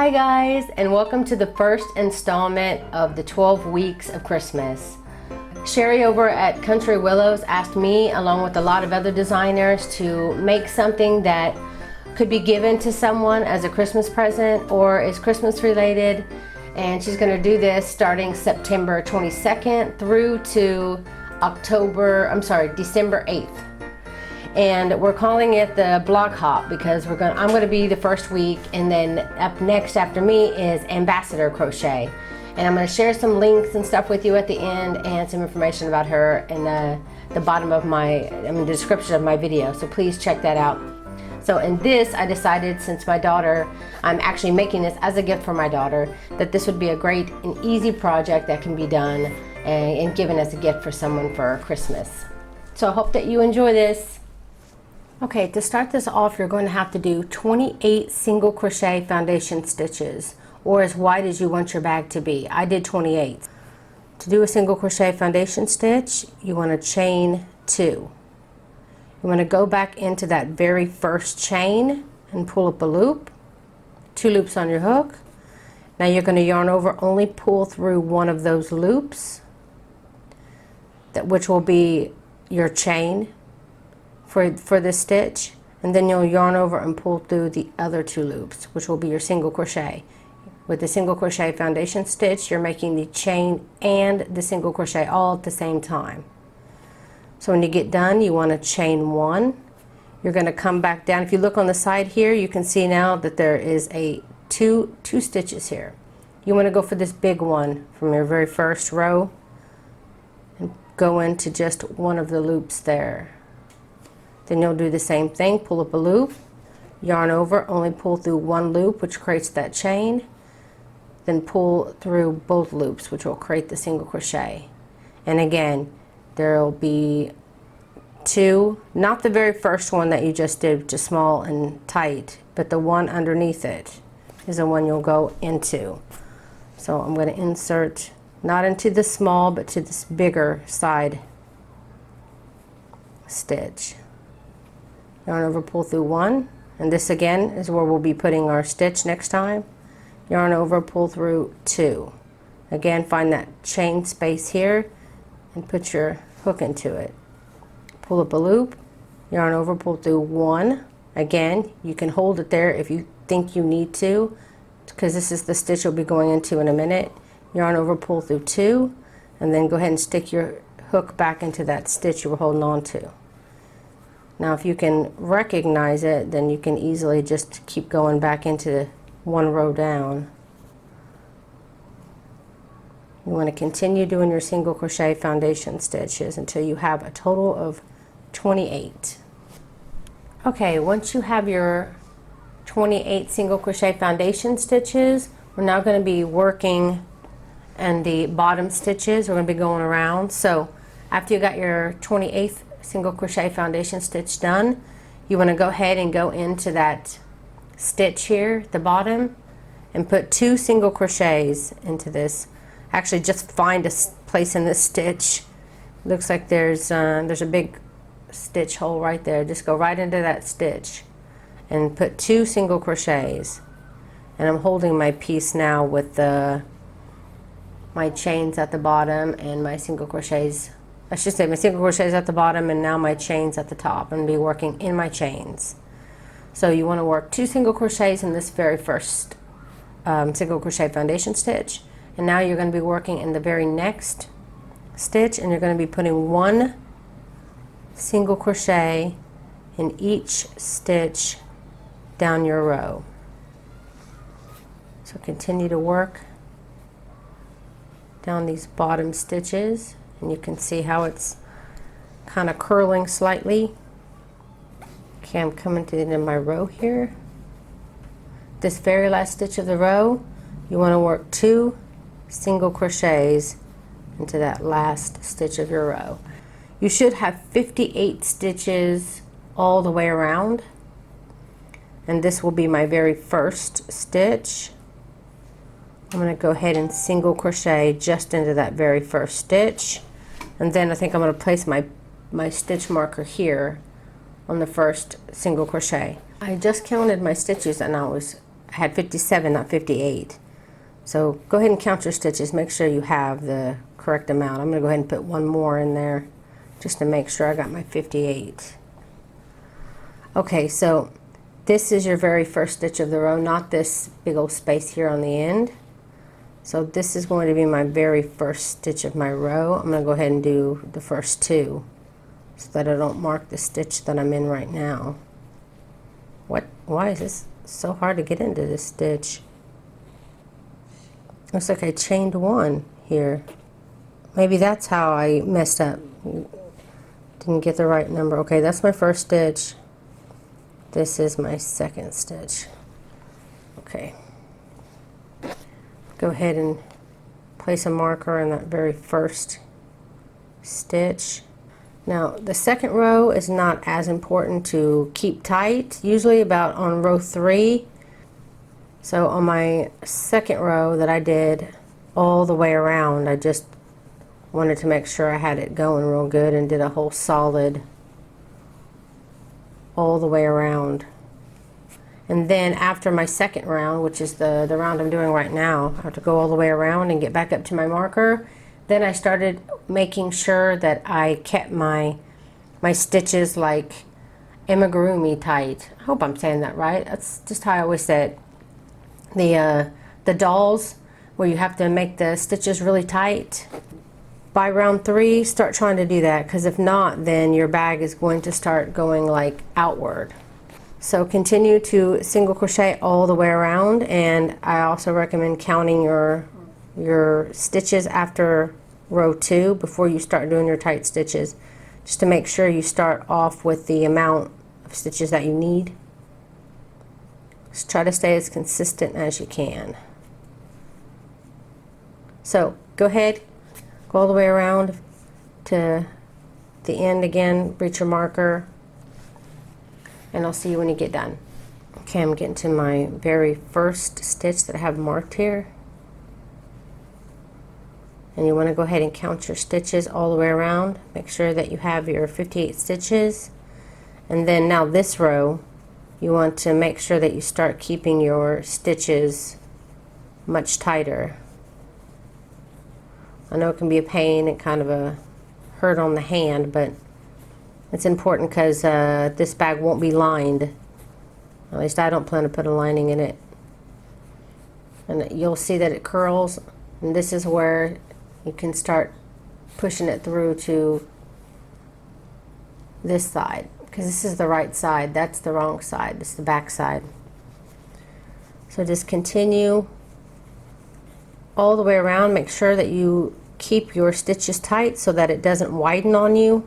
Hi guys, and welcome to the first installment of the 12 weeks of Christmas. Sherry over at Country Willows asked me, along with a lot of other designers, to make something that could be given to someone as a Christmas present or is Christmas related. And she's going to do this starting September 22nd through to December 8th. And we're calling it the Block Hop because I'm going to be the first week, and then up next after me is Ambassador Crochet. And I'm going to share some links and stuff with you at the end and some information about her in the bottom of the description of my video. So please check that out. So in this, I decided, since my daughter, I'm actually making this as a gift for my daughter, that this would be a great and easy project that can be done and given as a gift for someone for Christmas. So I hope that you enjoy this. Okay, to start this off, you're going to have to do 28 single crochet foundation stitches, or as wide as you want your bag to be. I did 28. To do a single crochet foundation stitch, you want to chain 2. You want to go back into that very first chain and pull up a loop, 2 loops on your hook. Now you're going to yarn over, only pull through one of those loops, which will be your chain for this stitch, and then you'll yarn over and pull through the other 2 loops, which will be your single crochet. With the single crochet foundation stitch, you're making the chain and the single crochet all at the same time. So when you get done, you want to chain 1. You're going to come back down. If you look on the side here, you can see now that there is two stitches here. You want to go for this big one from your very first row and go into just one of the loops there. Then you'll do the same thing, pull up a loop, yarn over, only pull through one loop, which creates that chain, then pull through both loops, which will create the single crochet. And again, there will be 2, not the very first one that you just did, just small and tight, but the one underneath it is the one you'll go into. So I'm going to insert not into the small, but to this bigger side stitch. Yarn over, pull through 1, and this again is where we'll be putting our stitch next time. Yarn over, pull through 2. Again, find that chain space here and put your hook into it. Pull up a loop, yarn over, pull through 1. Again, you can hold it there if you think you need to, because this is the stitch you'll be going into in a minute. Yarn over, pull through 2, and then go ahead and stick your hook back into that stitch you were holding on to. Now if you can recognize it, then you can easily just keep going back into one row down. You want to continue doing your single crochet foundation stitches until you have a total of 28. Okay, once you have your 28 single crochet foundation stitches, we're now going to be working and the bottom stitches. We're going to be going around. So after you got your 28th single crochet foundation stitch done, you want to go ahead and go into that stitch here at the bottom and put 2 single crochets into this. Actually, just find a place in this stitch. Looks like there's a big stitch hole right there. Just go right into that stitch and put 2 single crochets. And I'm holding my piece now with my chains at the bottom and my single crochets. I should say my single crochets at the bottom and now my chains at the top, and be working in my chains. So you want to work 2 single crochets in this very first single crochet foundation stitch, and now you're going to be working in the very next stitch, and you're going to be putting 1 single crochet in each stitch down your row. So continue to work down these bottom stitches, and you can see how it's kind of curling slightly. Okay, I'm coming to the end of my row here. This very last stitch of the row, you want to work 2 single crochets into that last stitch of your row. You should have 58 stitches all the way around, and this will be my very first stitch. I'm going to go ahead and single crochet just into that very first stitch, and then I think I'm going to place my stitch marker here on the first single crochet. I just counted my stitches and I was I had 57, not 58. So go ahead and count your stitches. Make sure you have the correct amount. I'm going to go ahead and put one more in there just to make sure I got my 58. Okay, so this is your very first stitch of the row, not this big old space here on the end. So this is going to be my very first stitch of my row. I'm going to go ahead and do the first two so that I don't mark the stitch that I'm in right now. Why is this so hard to get into this stitch? Looks like I chained one here. Maybe that's how I messed up. Didn't get the right number. Okay, that's my first stitch. This is my second stitch. Okay. Go ahead and place a marker in that very first stitch. Now the second row is not as important to keep tight, usually about on row 3. So on my second row that I did all the way around, I just wanted to make sure I had it going real good and did a whole solid all the way around. And then after my second round, which is the round I'm doing right now, I have to go all the way around and get back up to my marker. Then I started making sure that I kept my stitches like amigurumi tight. I hope I'm saying that right. That's just how I always say it. The dolls where you have to make the stitches really tight. By round 3, start trying to do that, because if not, then your bag is going to start going like outward. So continue to single crochet all the way around, and I also recommend counting your stitches after row 2 before you start doing your tight stitches, just to make sure you start off with the amount of stitches that you need. Just try to stay as consistent as you can. So go ahead, go all the way around to the end again, reach your marker, and I'll see you when you get done. Okay, I'm getting to my very first stitch that I have marked here. And you want to go ahead and count your stitches all the way around. Make sure that you have your 58 stitches. And then now this row, you want to make sure that you start keeping your stitches much tighter. I know it can be a pain and kind of a hurt on the hand, but it's important because this bag won't be lined. At least I don't plan to put a lining in it. And you'll see that it curls, and this is where you can start pushing it through to this side, because this is the right side, that's the wrong side, this is the back side. So just continue all the way around. Make sure that you keep your stitches tight so that it doesn't widen on you.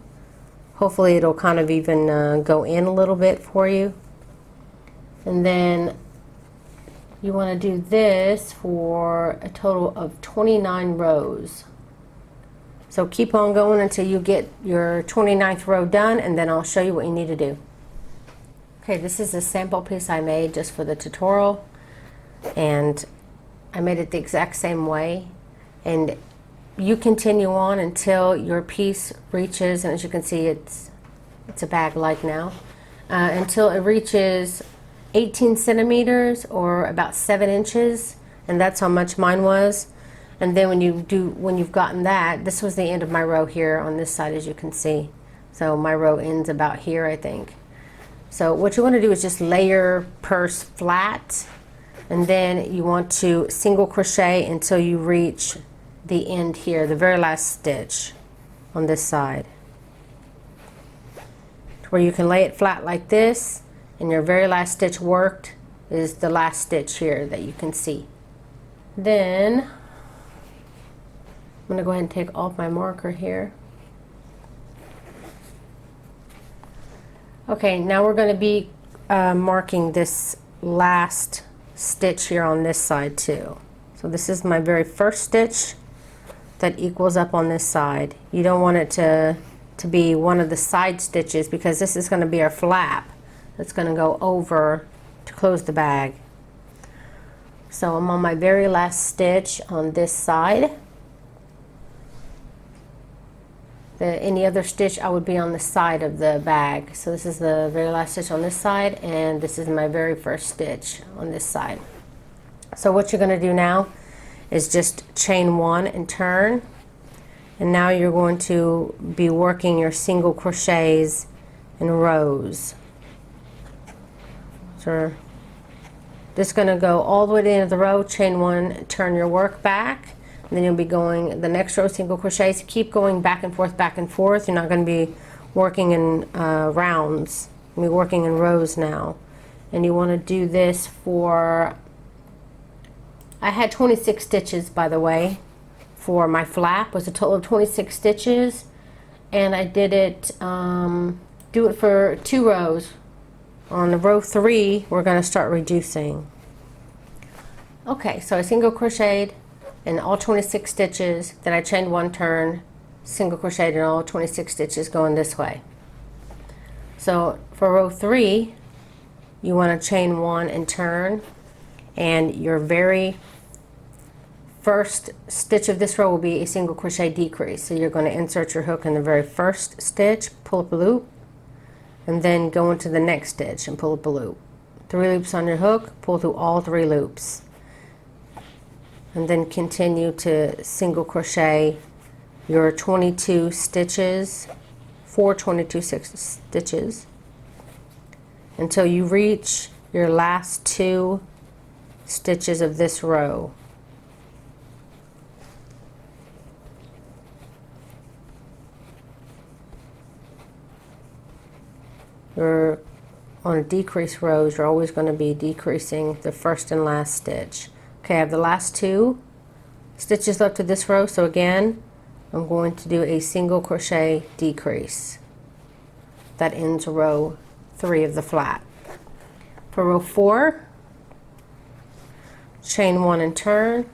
Hopefully it'll kind of even go in a little bit for you. And then you want to do this for a total of 29 rows. So keep on going until you get your 29th row done, and then I'll show you what you need to do. Okay, this is a sample piece I made just for the tutorial, and I made it the exact same way. And you continue on until your piece reaches, and as you can see, it's a bag like now, until it reaches 18 centimeters or about 7 inches, and that's how much mine was. And then when you've gotten that, this was the end of my row here on this side, as you can see. So my row ends about here, I think. So what you want to do is just lay your purse flat, and then you want to single crochet until you reach the end here, the very last stitch on this side, where you can lay it flat like this, and your very last stitch worked is the last stitch here that you can see. Then I'm going to go ahead and take off my marker here. Okay, now we're going to be marking this last stitch here on this side too. So this is my very first stitch that equals up on this side. You don't want it to be one of the side stitches, because this is going to be our flap that's going to go over to close the bag. So I'm on my very last stitch on this side. Any other stitch I would be on the side of the bag. So this is the very last stitch on this side, and this is my very first stitch on this side. So what you're going to do now is just chain 1 and turn, and now you're going to be working your single crochets in rows. So just going to go all the way to the end of the row, chain 1, turn your work back, and then you'll be going the next row single crochets. Keep going back and forth, back and forth. You're not going to be working in rounds. You'll be working in rows now. And you want to do this for, I had 26 stitches, by the way, for my flap. It was a total of 26 stitches, and I did it, do it for 2 rows. On the row 3, we're going to start reducing. Okay, so I single crocheted in all 26 stitches, then I chained 1, turn, single crocheted in all 26 stitches going this way. So for row 3, you want to chain 1 and turn, and your very first stitch of this row will be a single crochet decrease. So you're going to insert your hook in the very first stitch, pull up a loop, and then go into the next stitch and pull up a loop. 3 loops on your hook, pull through all 3 loops, and then continue to single crochet your 22 stitches, 4 22 stitches, until you reach your last 2 stitches of this row. You're on decrease rows, you're always going to be decreasing the first and last stitch. Okay, I have the last 2 stitches left of this row, so again I'm going to do a single crochet decrease. That ends row 3 of the flat. For row 4, chain 1 and turn,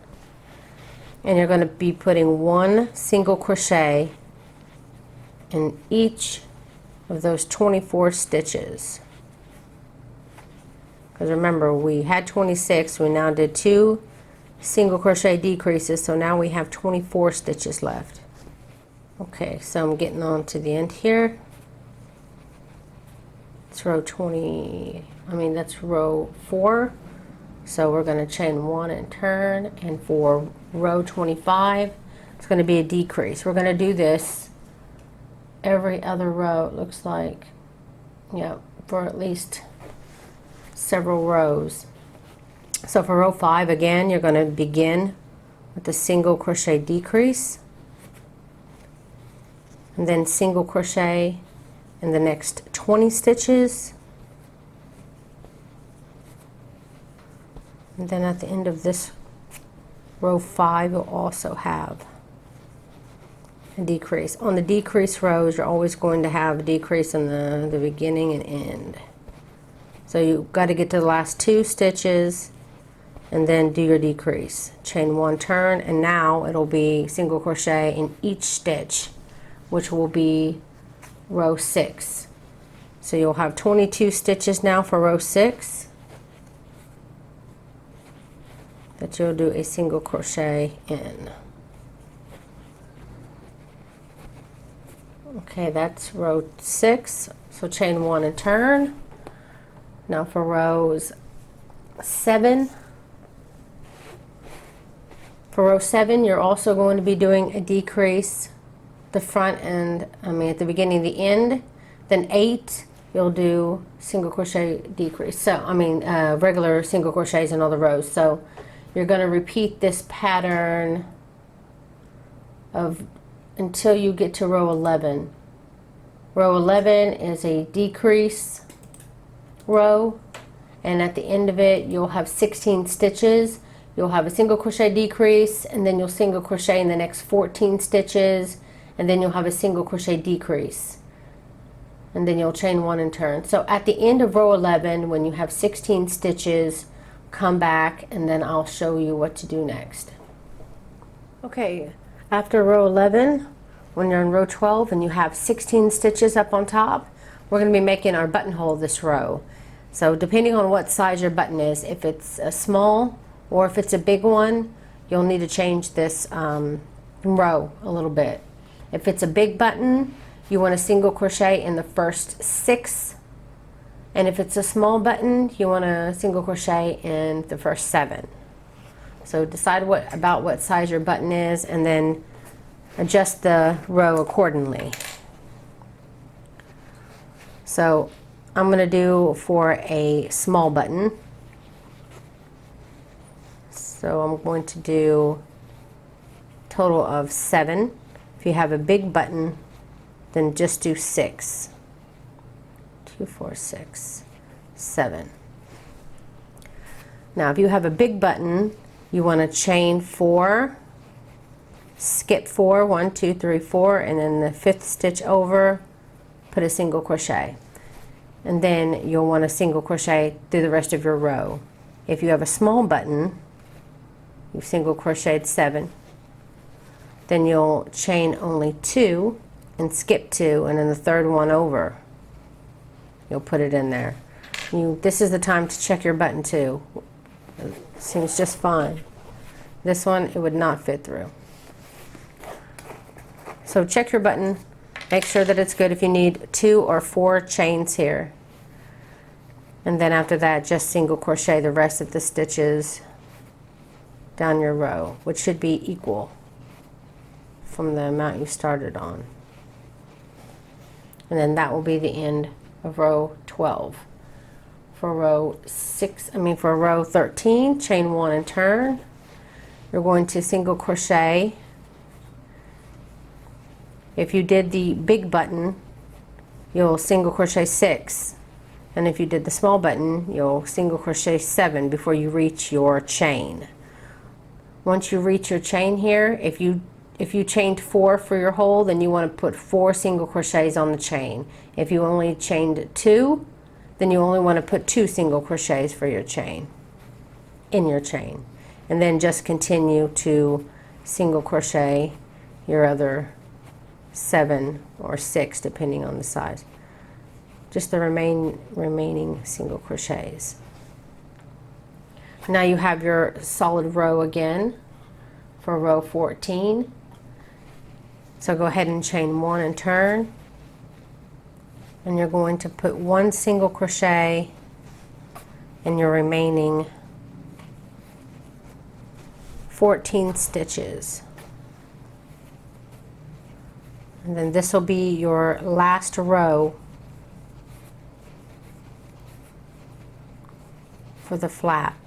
and you're going to be putting 1 single crochet in each of those 24 stitches. Because remember, we had 26, we now did 2 single crochet decreases, so now we have 24 stitches left. Okay, so I'm getting on to the end here. It's row 20, that's row 4. So we're going to chain 1 and turn, and for row 25, it's going to be a decrease. We're going to do this every other row, it looks like, for at least several rows. So for row 5, again, you're going to begin with the single crochet decrease, and then single crochet in the next 20 stitches, and then at the end of this row 5, you'll also have a decrease. On the decrease rows, you're always going to have a decrease in the beginning and end. So you've got to get to the last 2 stitches and then do your decrease. Chain 1, turn, and now it'll be single crochet in each stitch, which will be row 6. So you'll have 22 stitches now for row 6 that you'll do a single crochet in. Okay, that's row 6, so chain 1 and turn. Now for rows 7. For row 7, you're also going to be doing a decrease the front and, at the beginning and the end. Then 8, you'll do single crochet decrease. So, regular single crochets in all the rows. So you're going to repeat this pattern of until you get to row 11. Row 11 is a decrease row, and at the end of it you'll have 16 stitches. You'll have a single crochet decrease, and then you'll single crochet in the next 14 stitches, and then you'll have a single crochet decrease, and then you'll chain 1 and turn. So at the end of row 11, when you have 16 stitches, come back and then I'll show you what to do next. Okay, after row 11, when you're in row 12 and you have 16 stitches up on top, we're going to be making our buttonhole this row. So depending on what size your button is, if it's a small or if it's a big one, you'll need to change this row a little bit. If it's a big button, you want to single crochet in the first 6, and if it's a small button, you want to single crochet in the first 7. So decide about what size your button is and then adjust the row accordingly. So I'm going to do for a small button. So I'm going to do a total of 7. If you have a big button, then just do 6. 2, 4, 6, 7. Now if you have a big button, you want to chain 4, skip 4, 1, 2, 3, 4, and then the 5th stitch over, put a single crochet. And then you'll want to single crochet through the rest of your row. If you have a small button, you've single crocheted 7, then you'll chain only 2 and skip 2, and then the 3rd one over, you'll put it in there. This is the time to check your button too. It seems just fine. This one, it would not fit through. So check your button, make sure that it's good. If you need 2 or 4 chains here, and then after that just single crochet the rest of the stitches down your row, which should be equal from the amount you started on. And then that will be the end of row 12. For row 13, chain 1 and turn. You're going to single crochet. If you did the big button, you'll single crochet 6, and if you did the small button, you'll single crochet 7 before you reach your chain. Once you reach your chain here, if you chained 4 for your hole, then you want to put 4 single crochets on the chain. If you only chained 2, then you only want to put 2 single crochets for your chain, in your chain. And then just continue to single crochet your other 7 or 6 depending on the size. Just the remaining single crochets. Now you have your solid row again for row 14. So go ahead and chain 1 and turn, and you're going to put 1 single crochet in your remaining 14 stitches. And then this will be your last row for the flap.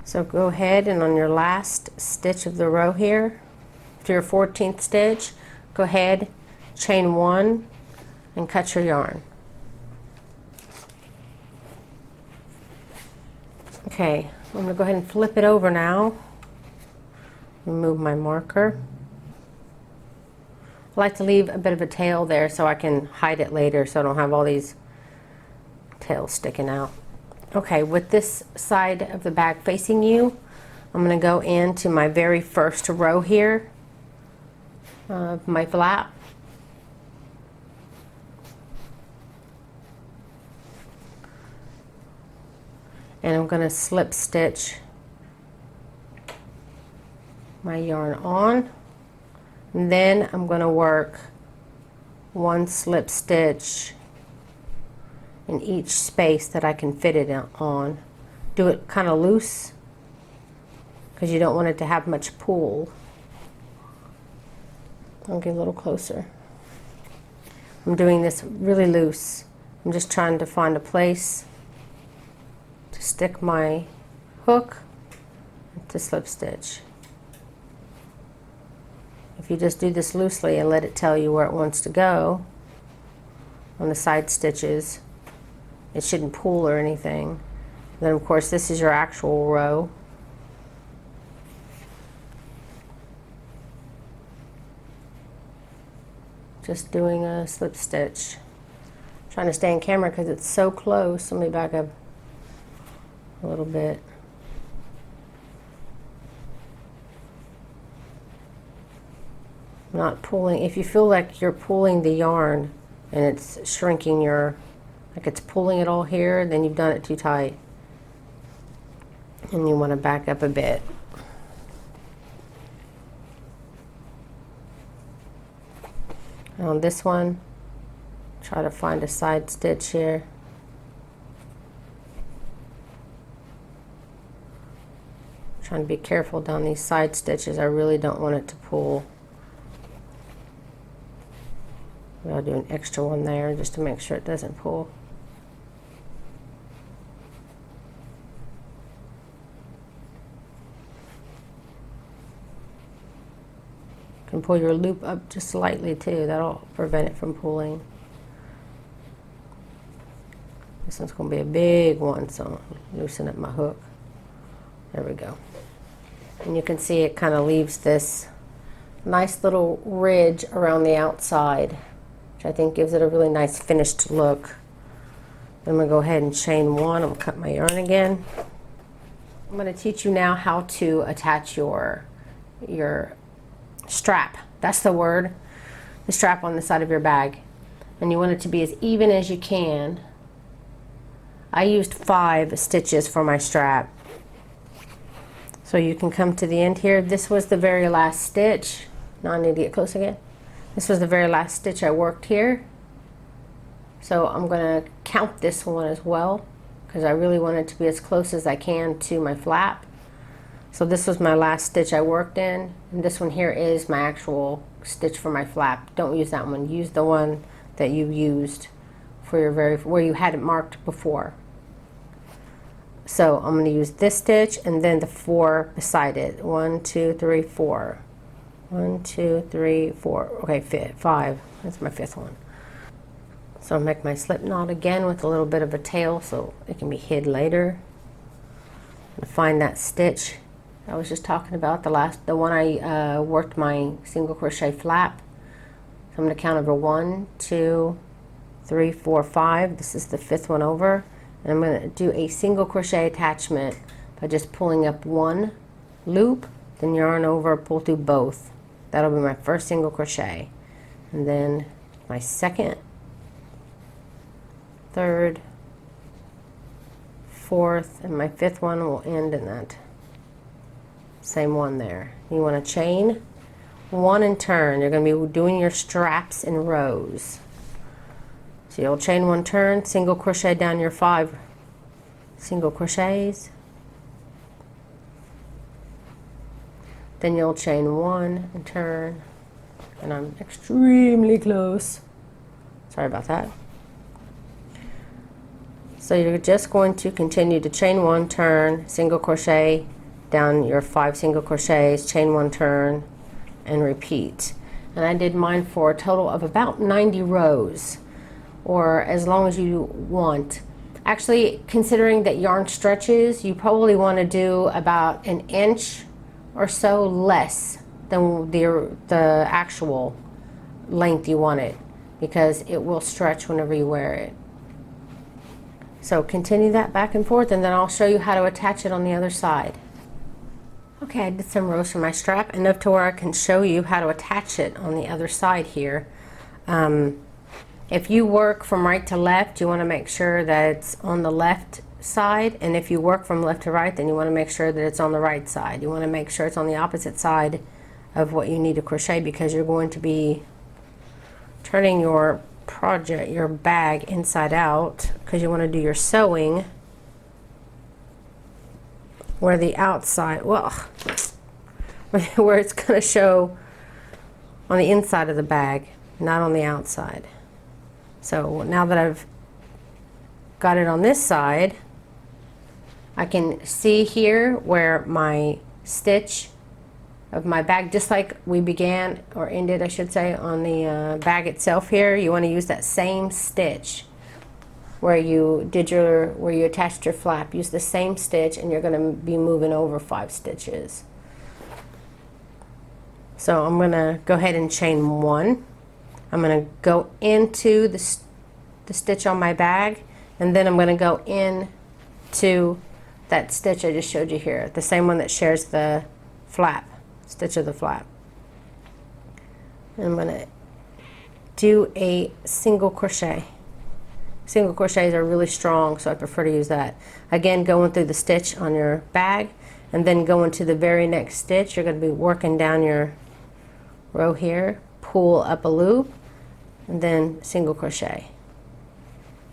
So go ahead and on your last stitch of the row here, to your 14th stitch, go ahead, chain 1 and cut your yarn. Okay, I'm going to go ahead and flip it over now. Remove my marker. I like to leave a bit of a tail there so I can hide it later so I don't have all these tails sticking out. Okay, with this side of the bag facing you, I'm going to go into my very first row here of my flap. And I'm going to slip stitch my yarn on. And then I'm going to work 1 slip stitch in each space that I can fit it on. Do it kind of loose because you don't want it to have much pull. I'll get a little closer. I'm doing this really loose. I'm just trying to find a place to stick my hook to slip stitch. If you just do this loosely and let it tell you where it wants to go on the side stitches, it shouldn't pull or anything. Then of course this is your actual row. Just doing a slip stitch. Trying to stay in camera because it's so close. Let me back up a little bit. Not pulling. If you feel like you're pulling the yarn and it's shrinking like it's pulling it all here, then you've done it too tight. And you want to back up a bit. And on this one, try to find a side stitch here. Trying to be careful down these side stitches. I really don't want it to pull. I'll do an extra one there just to make sure it doesn't pull. You can pull your loop up just slightly too. That'll prevent it from pulling. This one's going to be a big one, so I'll loosen up my hook. There we go. And you can see it kind of leaves this nice little ridge around the outside, which I think gives it a really nice finished look. Then I'm going to go ahead and chain one. I'm going to cut my yarn again. I'm going to teach you now how to attach your strap. That's the word. The strap on the side of your bag. And you want it to be as even as you can. I used 5 stitches for my strap. So you can come to the end here. This was the very last stitch. Now I need to get close again. This was the very last stitch I worked here. So I'm going to count this one as well because I really want it to be as close as I can to my flap. So this was my last stitch I worked in, and this one here is my actual stitch for my flap. Don't use that one. Use the one that you used for your where you had it marked before. So I'm going to use this stitch and then the 4 beside it. 1, 2, 3, 4. 1, 2, 3, 4. Okay, 5. That's my 5th one. So I'll make my slip knot again with a little bit of a tail so it can be hid later. And find that stitch I was just talking about, the one I worked my single crochet flap. So I'm going to count over 1, 2, 3, 4, 5. This is the 5th one over. And I'm going to do a single crochet attachment by just pulling up 1 loop, then yarn over, pull through both. That'll be my first single crochet. And then my 2nd, 3rd, 4th, and my 5th one will end in that same one there. You want to chain 1 and turn. You're going to be doing your straps in rows. So you'll chain 1 turn, single crochet down your 5 single crochets. Then you'll chain 1 and turn. And I'm extremely close. Sorry about that. So you're just going to continue to chain 1, turn, single crochet down your 5 single crochets, chain 1, turn, and repeat. And I did mine for a total of about 90 rows, or as long as you want. Actually, considering that yarn stretches, you probably want to do about 1 inch or so less than the actual length you want it, because it will stretch whenever you wear it. So continue that back and forth, and then I'll show you how to attach it on the other side. Okay, I did some rows for my strap, enough to where I can show you how to attach it on the other side here. If you work from right to left, you want to make sure that it's on the left side, and if you work from left to right, then you want to make sure that it's on the right side. You want to make sure it's on the opposite side of what you need to crochet, because you're going to be turning your bag inside out, because you want to do your sewing where the outside, well, where it's going to show on the inside of the bag, not on the outside. So now that I've got it on this side, I can see here where my stitch of my bag, just like we began, or ended I should say, on the bag itself here, you want to use that same stitch where you attached your flap. Use the same stitch, and you're going to be moving over 5 stitches. So I'm going to go ahead and chain 1. I'm going to go into the stitch on my bag, and then I'm going to go into that stitch I just showed you here, the same one that shares the flap, stitch of the flap. And I'm going to do a single crochet. Single crochets are really strong, so I prefer to use that. Again, going through the stitch on your bag, and then going to the very next stitch. You're going to be working down your row here, pull up a loop, and then single crochet.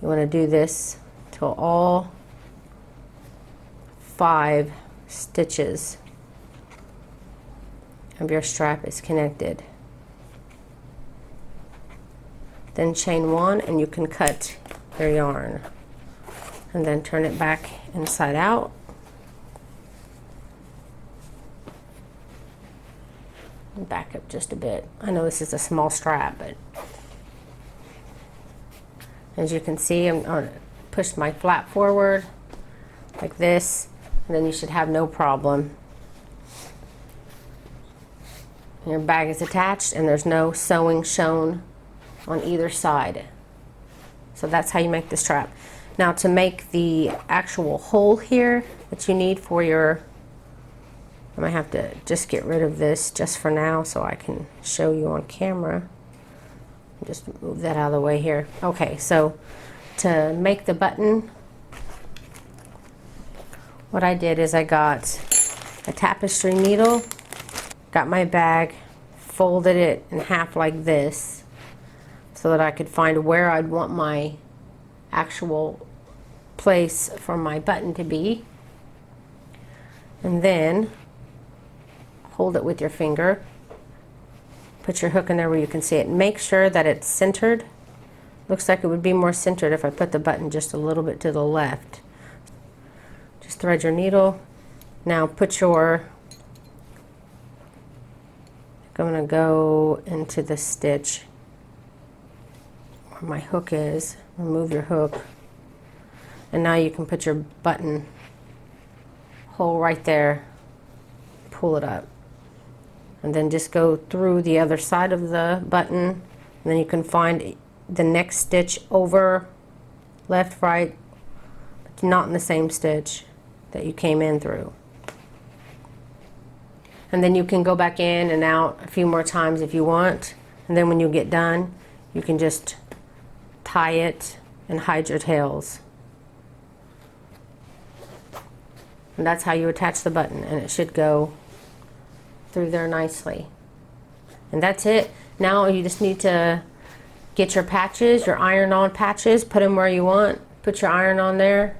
You want to do this till all 5 stitches of your strap is connected. Then chain 1 and you can cut your yarn. And then turn it back inside out. And back up just a bit. I know this is a small strap, but as you can see, I'm going to push my flap forward like this, and then you should have no problem. Your bag is attached and there's no sewing shown on either side. So that's how you make the strap. Now to make the actual hole here that you need for your, I might have to just get rid of this just for now so I can show you on camera. Just move that out of the way here. Okay, so to make the button, what I did is I got a tapestry needle, got my bag, folded it in half like this so that I could find where I'd want my actual place for my button to be, and then hold it with your finger, put your hook in there where you can see it. Make sure that it's centered. Looks like it would be more centered if I put the button just a little bit to the left. Just thread your needle. Now put your, I'm going to go into the stitch where my hook is. Remove your hook, and now you can put your button hole right there, pull it up, and then just go through the other side of the button, and then you can find the next stitch over, left, right, but not in the same stitch that you came in through. And then you can go back in and out a few more times if you want, and then when you get done you can just tie it and hide your tails. And that's how you attach the button, and it should go through there nicely. And that's it. Now you just need to get your patches, your iron-on patches, put them where you want, put your iron on there,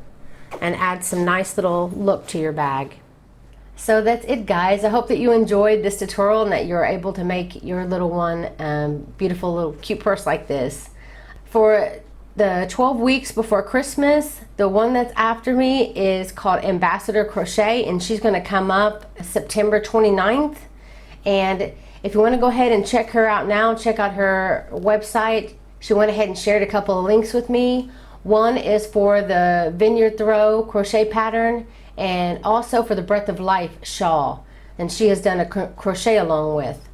and add some nice little look to your bag. So that's it, guys. I hope that you enjoyed this tutorial and that you're able to make your little one beautiful little cute purse like this. For the 12 weeks before Christmas, the one that's after me is called Ambassador Crochet, and she's going to come up September 29th. And if you want to go ahead and check her out now, check out her website. She went ahead and shared a couple of links with me. One is for the Vineyard Throw crochet pattern, and also for the Breath of Life shawl, and she has done a crochet along with.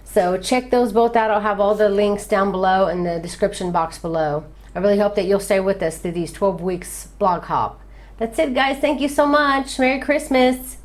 So check those both out. I'll have all the links down below in the description box below. I really hope that you'll stay with us through these 12 weeks blog hop. That's it, guys. Thank you so much. Merry Christmas.